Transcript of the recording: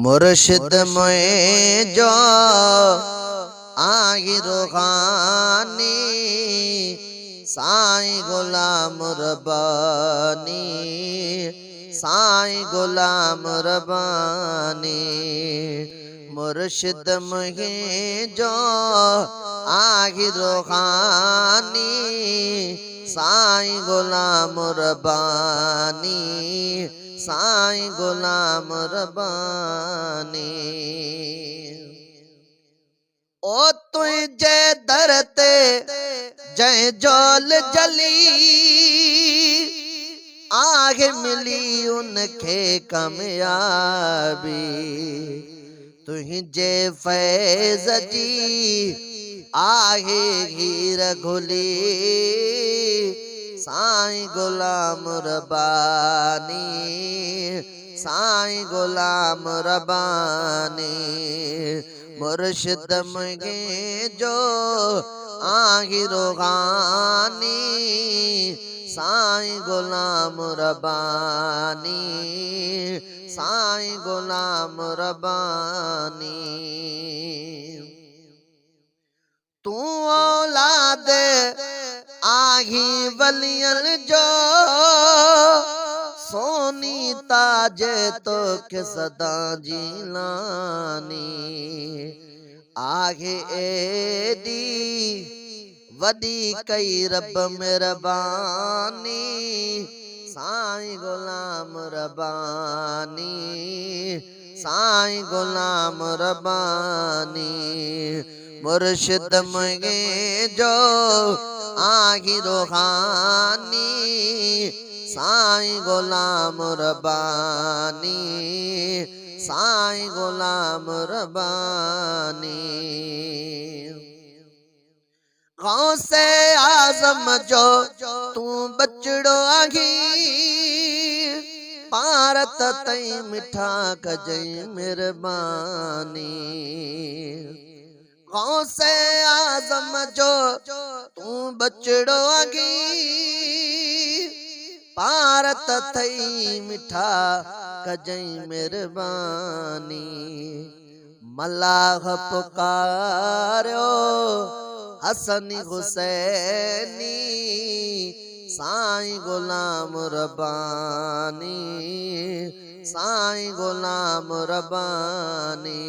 मुर्शिद में जो आही रूहानी साईं गुलाम रब्बानी, साईं गुलाम रब्बानी। मुर्शिद में जो आही रूहानी साईं गुलाम रब्बानी, साईं गुलाम रब्बानी। ओ तुझे दरते जय जोल जली आगे मिली उनके कामयाबी। तुझे फैज़ जी आगे हीर घुली साईं गुलाम रब्बानी, साईं गुलाम रब्बानी। मुर्शिद में जो आही रूहानी साईं गुलाम रब्बानी, साईं गुलाम रब्बानी। तू औलाद आही वलियन जो सोनी ताज तो के सदा जीलानी। आगे एदी वदी कई रब मेहरबानी साईं गुलाम रब्बानी, साईं गुलाम रब्बानी। मुर्शिद में जो आही रूहानी साईं गुलाम रब्बानी, साईं गुलाम रब्बानी। गौसे आज़म जो तू बचड़ो आही पारत तई मिठा कजई मेहरबानी। गौसे आज़म जो तू बचड़ो आगी पारत थई मिठा कजई मेहरबानी। मलाह पुकारो हसनी हुसैनी साईं गुलाम रब्बानी, साईं गुलाम रब्बानी।